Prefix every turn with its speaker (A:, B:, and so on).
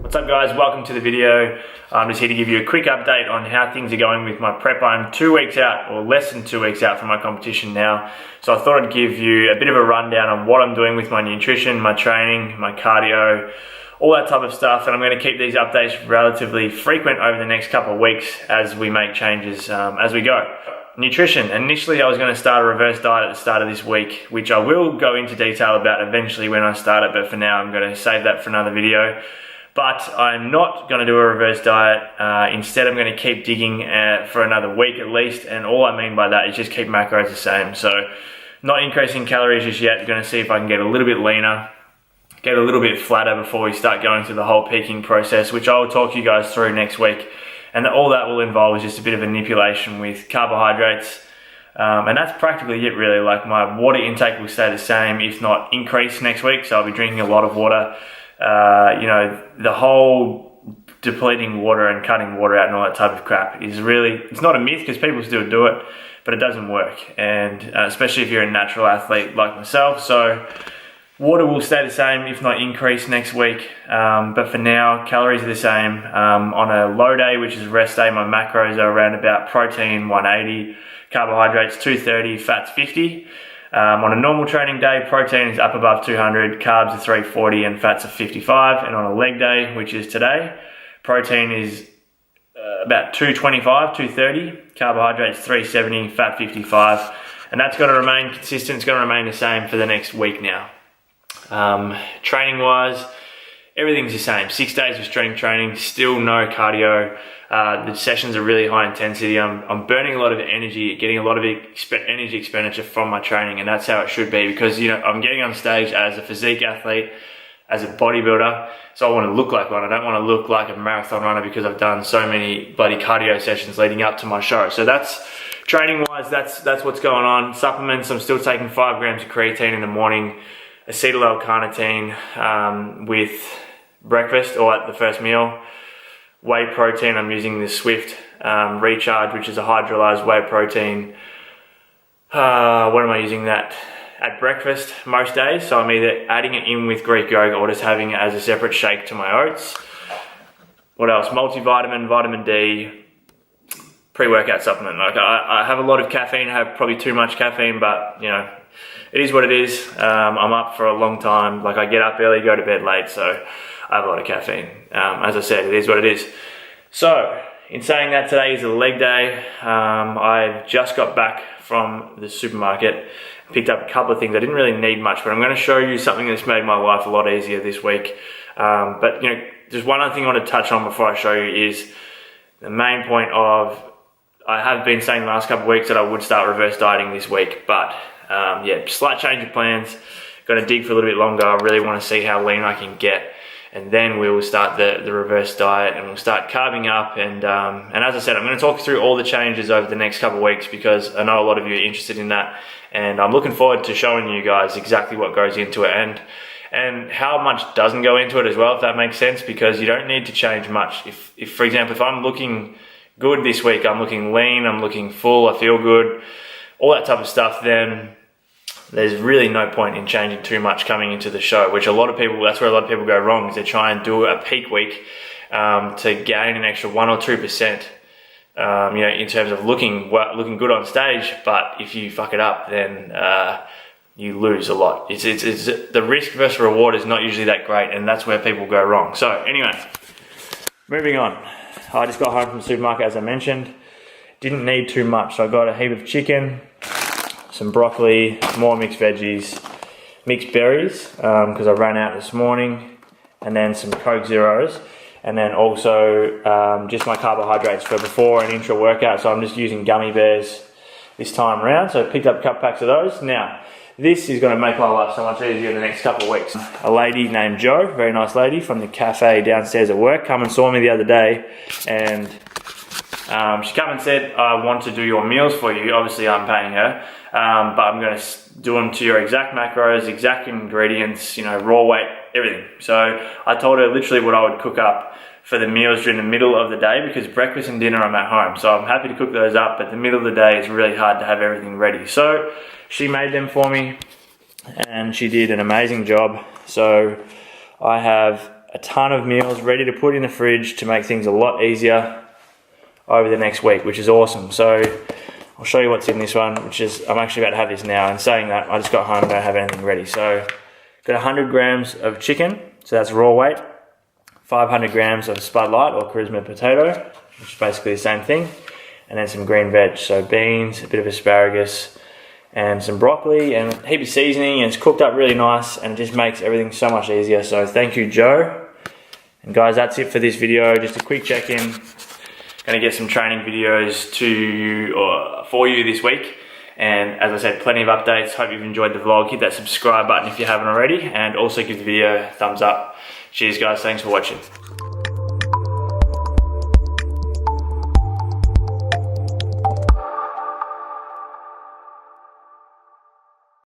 A: What's up guys, welcome to the video. I'm just here to give you a quick update on how things are going with my prep. I'm 2 weeks out, or less than 2 weeks out from my competition now. So I thought I'd give you a bit of a rundown on what I'm doing with my nutrition, my training, my cardio, all that type of stuff. And I'm going to keep these updates relatively frequent over the next couple of weeks as we make changes as we go. Nutrition. Initially I was going to start a reverse diet at the start of this week, which I will go into detail about eventually when I start it, but for now I'm going to save that for another video. But I'm not going to do a reverse diet. Instead I'm going to keep digging for another week at least, and all I mean by that is just keep macros the same. So not increasing calories just yet. I'm going to see if I can get a little bit leaner, get a little bit flatter before we start going through the whole peaking process, which I will talk you guys through next week. And all that will involve is just a bit of manipulation with carbohydrates. And that's practically it really. Like my water intake will stay the same, if not increase next week. So I'll be drinking a lot of water. You know, the whole depleting water and cutting water out and all that type of crap is really, it's not a myth because people still do it, but it doesn't work. And especially if you're a natural athlete like myself. So water will stay the same, if not increase next week. But for now, calories are the same. On a low day, which is rest day, my macros are around about protein 180, carbohydrates 230, fats 50. On a normal training day, protein is up above 200, carbs are 340 and fats are 55. And on a leg day, which is today, protein is about 225, 230, carbohydrates 370, fat 55. And that's going to remain consistent. It's going to remain the same for the next week now. Training wise, everything's the same. 6 days of strength training, still no cardio. The sessions are really high intensity. I'm burning a lot of energy, getting a lot of energy expenditure from my training, and that's how it should be, because you know I'm getting on stage as a physique athlete, as a bodybuilder, so I want to look like one. I don't want to look like a marathon runner because I've done so many bloody cardio sessions leading up to my show. So that's training wise, that's what's going on. Supplements, I'm still taking 5 grams of creatine in the morning, acetyl L-carnitine with breakfast or at the first meal. Whey protein, I'm using the Swift Recharge, which is a hydrolyzed whey protein. When am I using that? At breakfast most days, so I'm either adding it in with Greek yogurt or just having it as a separate shake to my oats. What else? Multivitamin, vitamin D, pre-workout supplement. Like I have a lot of caffeine, I have probably too much caffeine, but you know, it is what it is. I'm up for a long time. Like I get up early, go to bed late, so I have a lot of caffeine. As I said, it is what it is. So, in saying that, today is a leg day. I just got back from the supermarket, picked up a couple of things. I didn't really need much, but I'm going to show you something that's made my life a lot easier this week. But you know, there's one other thing I want to touch on before I show you is the main point of, I have been saying the last couple of weeks that I would start reverse dieting this week, but yeah, slight change of plans. Going to dig for a little bit longer. I really want to see how lean I can get, and then we will start the reverse diet, and we'll start carving up. And as I said, I'm going to talk you through all the changes over the next couple of weeks, because I know a lot of you are interested in that, and I'm looking forward to showing you guys exactly what goes into it and how much doesn't go into it as well, if that makes sense, because you don't need to change much. If for example, if I'm looking good this week, I'm looking lean, I'm looking full, I feel good, all that type of stuff, then there's really no point in changing too much coming into the show, which a lot of people, that's where a lot of people go wrong, is they try and do a peak week to gain an extra 1 or 2%, you know, in terms of looking good on stage. But if you fuck it up, then you lose a lot. It's the risk versus reward is not usually that great, and that's where people go wrong. So anyway, moving on. I just got home from the supermarket, as I mentioned. Didn't need too much, so I got a heap of chicken, some broccoli, more mixed veggies, mixed berries, because I ran out this morning, and then some Coke Zeros, and then also just my carbohydrates for before and intra workout. So I'm just using gummy bears this time around. So I picked up cup packs of those. Now, this is going to make my life so much easier in the next couple of weeks. A lady named Jo, very nice lady from the cafe downstairs at work, come and saw me the other day, and she came and said, I want to do your meals for you. Obviously I'm paying her, but I'm going to do them to your exact macros, exact ingredients, you know, raw weight, everything. So I told her literally what I would cook up for the meals during the middle of the day, because breakfast and dinner I'm at home. So I'm happy to cook those up, but the middle of the day is really hard to have everything ready. So she made them for me, and she did an amazing job. So I have a ton of meals ready to put in the fridge to make things a lot easier over the next week, which is awesome. So I'll show you what's in this one, which is, I'm actually about to have this now, and saying that, I just got home and don't have anything ready. So got 100 grams of chicken, so that's raw weight, 500 grams of Spud Light or Charisma potato, which is basically the same thing, and then some green veg, so beans, a bit of asparagus, and some broccoli, and a heap of seasoning, and it's cooked up really nice, and it just makes everything so much easier. So thank you, Joe. And guys, that's it for this video, just a quick check-in. Gonna get some training videos to you, or for you this week. And as I said, plenty of updates. Hope you've enjoyed the vlog. Hit that subscribe button if you haven't already, and also give the video a thumbs up. Cheers guys, thanks for watching.